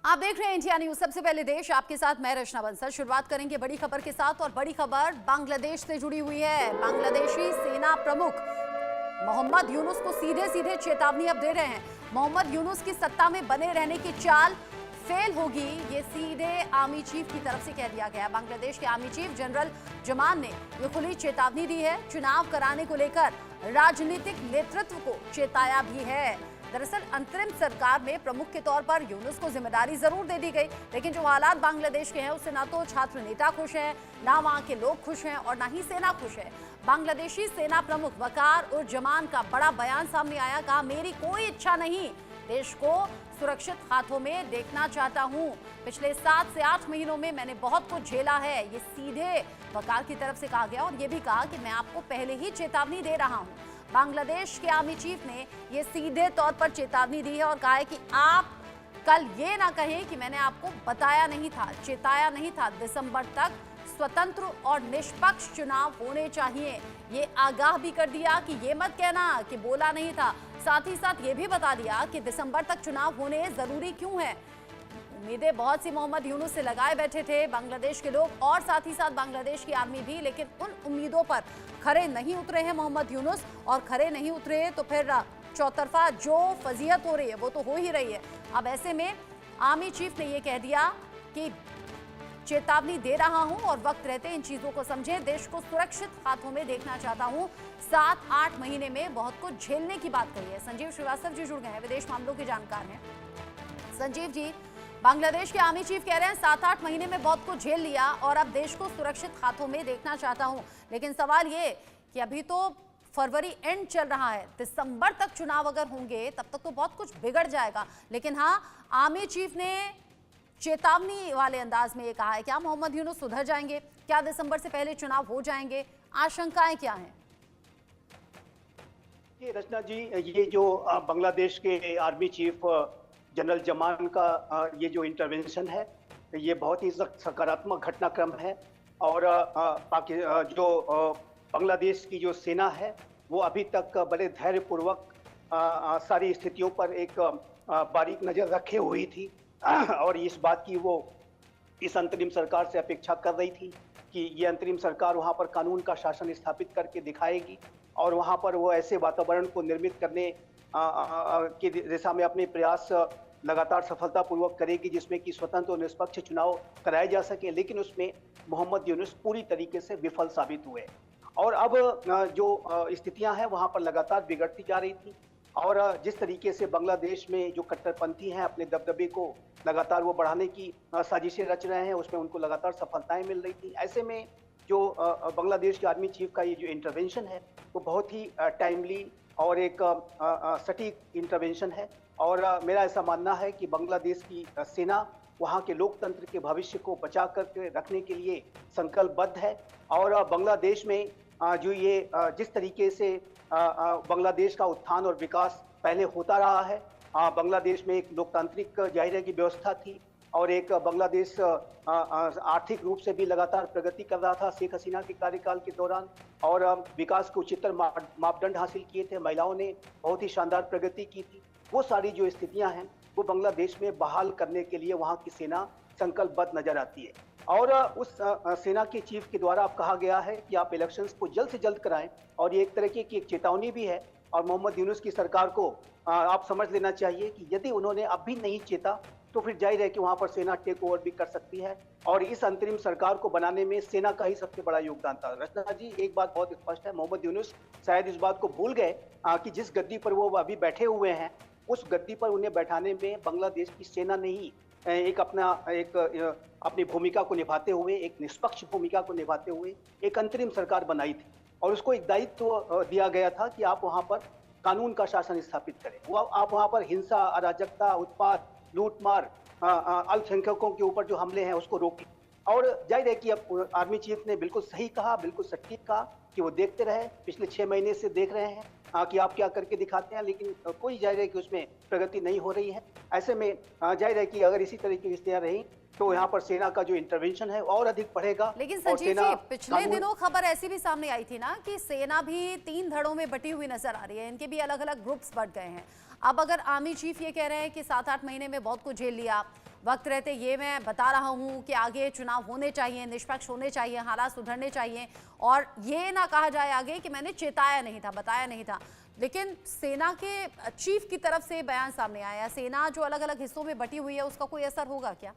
आप देख रहे हैं इंडिया न्यूज। सबसे पहले देश आपके साथ मैं रचना बंसल। शुरुआत करेंगे बड़ी खबर के साथ और बड़ी खबर बांग्लादेश से जुड़ी हुई है। बांग्लादेशी सेना प्रमुख मोहम्मद यूनुस को सीधे सीधे चेतावनी अब दे रहे हैं। मोहम्मद यूनुस की सत्ता में बने रहने की चाल फेल होगी, ये सीधे आर्मी चीफ की तरफ से कह दिया गया। बांग्लादेश के आर्मी चीफ जनरल जमान ने ये खुली चेतावनी दी है। चुनाव कराने को लेकर राजनीतिक नेतृत्व को चेताया भी है। दरअसल अंतरिम सरकार में प्रमुख के तौर पर यूनुस को जिम्मेदारी जरूर दे दी गई, लेकिन जो हालात बांग्लादेश के हैं उससे ना तो छात्र नेता खुश हैं, ना वहां के लोग खुश हैं और ना ही सेना खुश है। बांग्लादेशी सेना प्रमुख वकार उर जमान का बड़ा बयान सामने आया। कहा, मेरी कोई इच्छा नहीं, देश को सुरक्षित हाथों में देखना चाहता हूं। पिछले 7 से 8 महीनों में मैंने बहुत कुछ झेला है, ये सीधे वकार की तरफ से कहा गया। और ये भी कहा कि मैं आपको पहले ही चेतावनी दे रहा हूं। बांग्लादेश के आर्मी चीफ ने ये सीधे तौर पर चेतावनी दी है और कहा है कि आप कल ये ना कहें कि मैंने आपको बताया नहीं था, चेताया नहीं था। दिसंबर तक स्वतंत्र और निष्पक्ष चुनाव होने चाहिए, ये आगाह भी कर दिया कि ये मत कहना कि बोला नहीं था। साथ ही साथ ये भी बता दिया कि दिसंबर तक चुनाव होने जरूरी क्यों है। उम्मीदें बहुत सी मोहम्मद यूनुस से लगाए बैठे थे बांग्लादेश के लोग और साथ ही साथ बांग्लादेश की आर्मी भी, लेकिन उन उम्मीदों पर खरे नहीं उतरे हैं मोहम्मद यूनुस। और खरे नहीं उतरे तो फिर चौतरफा जो फजीहत हो रही है वो तो हो ही रही है। अब ऐसे में आर्मी चीफ ने ये कह दिया कि चेतावनी दे रहा हूं और वक्त रहते इन चीजों को समझें। देश को सुरक्षित हाथों में देखना चाहता हूं। 7-8 महीने में बहुत कुछ झेलने की बात कही है। संजीव श्रीवास्तव जी जुड़ गए हैं, विदेश मामलों के जानकार हैं। संजीव जी, बांग्लादेश के आर्मी चीफ कह रहे हैं 7-8 महीने में बहुत कुछ झेल लिया और अब देश को सुरक्षित हाथों में देखना चाहता हूं। लेकिन सवाल ये कि अभी तो फरवरी एंड चल रहा है, दिसंबर तक चुनाव अगर होंगे तब तक तो बहुत कुछ बिगड़ जाएगा। लेकिन हाँ, आर्मी चीफ ने चेतावनी वाले अंदाज में ये कहा है। क्या मोहम्मद यूनुस सुधर जाएंगे? क्या दिसंबर से पहले चुनाव हो जाएंगे? आशंकाएं क्या हैं? ये रचना जी, ये जो बांग्लादेश के आर्मी चीफ जनरल जमान का ये जो इंटरवेंशन है, ये बहुत ही सकारात्मक घटनाक्रम है। और जो बांग्लादेश की जो सेना है वो अभी तक बड़े धैर्यपूर्वक सारी स्थितियों पर एक बारीक नजर रखे हुई थी और इस बात की वो इस अंतरिम सरकार से अपेक्षा कर रही थी कि ये अंतरिम सरकार वहाँ पर कानून का शासन स्थापित करके दिखाएगी और वहाँ पर वो ऐसे वातावरण को निर्मित करने की दिशा में अपने प्रयास लगातार सफलतापूर्वक करेगी जिसमें कि स्वतंत्र और निष्पक्ष चुनाव कराए जा सके। लेकिन उसमें मोहम्मद यूनुस पूरी तरीके से विफल साबित हुए और अब जो स्थितियां हैं वहाँ पर लगातार बिगड़ती जा रही थी। और जिस तरीके से बांग्लादेश में जो कट्टरपंथी हैं अपने दबदबे को लगातार वो बढ़ाने की साजिशें रच रहे हैं, उसमें उनको लगातार सफलताएं मिल रही थी। ऐसे में जो बांग्लादेश के आर्मी चीफ का ये जो इंटरवेंशन है वो बहुत ही टाइमली और एक सटीक इंटरवेंशन है। और मेरा ऐसा मानना है कि बांग्लादेश की सेना वहाँ के लोकतंत्र के भविष्य को बचा कर रखने के लिए संकल्पबद्ध है। और बांग्लादेश में जो ये जिस तरीके से बांग्लादेश का उत्थान और विकास पहले होता रहा है, बांग्लादेश में एक लोकतांत्रिक जाहिर है की व्यवस्था थी और एक बांग्लादेश आर्थिक रूप से भी लगातार प्रगति कर रहा था शेख हसीना के कार्यकाल के दौरान और विकास के उच्चतर मापदंड हासिल किए थे। महिलाओं ने बहुत ही शानदार प्रगति की थी। वो सारी जो स्थितियां हैं वो बांग्लादेश में बहाल करने के लिए वहाँ की सेना संकल्पबद्ध नजर आती है। और उस सेना के चीफ के द्वारा अब कहा गया है कि आप इलेक्शंस को जल्द से जल्द कराएं और ये एक तरीके की एक चेतावनी भी है। और मोहम्मद यूनुस की सरकार को आप समझ लेना चाहिए कि यदि उन्होंने अब भी नहीं चेता तो फिर जाहिर है कि वहां पर सेना टेक ओवर भी कर सकती है और इस अंतरिम सरकार को बनाने में सेना का ही सबसे बड़ा योगदान था। रचना जी, एक बात बहुत स्पष्ट है, मोहम्मद यूनुस शायद इस बात को भूल गए कि जिस गद्दी पर वो अभी बैठे हुए हैं उस गद्दी पर उन्हें बैठाने में बांग्लादेश की सेना ने ही अपनी भूमिका को निभाते हुए, एक निष्पक्ष भूमिका को निभाते हुए एक अंतरिम सरकार बनाई थी और उसको एक दायित्व दिया गया था कि आप वहां पर कानून का शासन स्थापित करें। वो आप वहां पर हिंसा, अराजकता, उत्पात, लूटमार, अल्पसंख्यकों के ऊपर जो हमले हैं उसको रोकें। और जाहिर है कि अब आर्मी चीफ ने बिल्कुल सही कहा, बिल्कुल सटीक कहा कि वो देखते रहे, पिछले 6 महीने से देख रहे हैं कि आप क्या करके दिखाते हैं, लेकिन कोई जाहिर है कि उसमें प्रगति नहीं हो रही है। ऐसे में जाहिर है कि अगर इसी तरह की स्थितियां रही तो यहाँ पर सेना का जो इंटरवेंशन है और अधिक बढ़ेगा। लेकिन संजीव जी, पिछले दिनों खबर ऐसी भी सामने आई थी ना कि सेना भी 3 धड़ों में बटी हुई नजर आ रही है, इनके भी अलग अलग ग्रुप्स बढ़ गए हैं। अब अगर आर्मी चीफ ये कह रहे हैं कि 7-8 महीने में बहुत कुछ झेल लिया वक्त रहते ये मैं बता रहा हूं कि आगे चुनाव होने चाहिए, निष्पक्ष होने चाहिए, हालात सुधरने चाहिए और ये ना कहा जाए आगे कि मैंने चेताया नहीं था, बताया नहीं था। लेकिन सेना के चीफ की तरफ से बयान सामने आया, सेना जो अलग अलग हिस्सों में बटी हुई है उसका कोई असर होगा क्या?